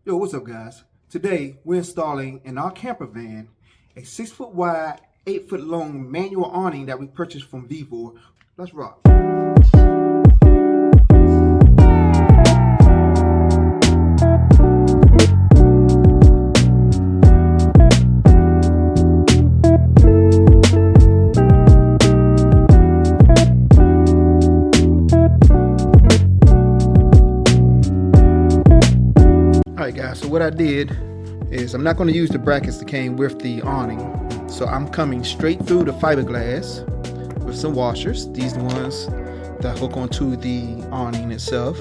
Yo, what's up guys? Today we're installing in our camper van a 6-foot wide, 8-foot long manual awning that we purchased from Vivo. Let's rock. Alright guys, so what I did is I'm not going to use the brackets that came with the awning. So I'm coming straight through the fiberglass with some washers. These are the ones that hook onto the awning itself.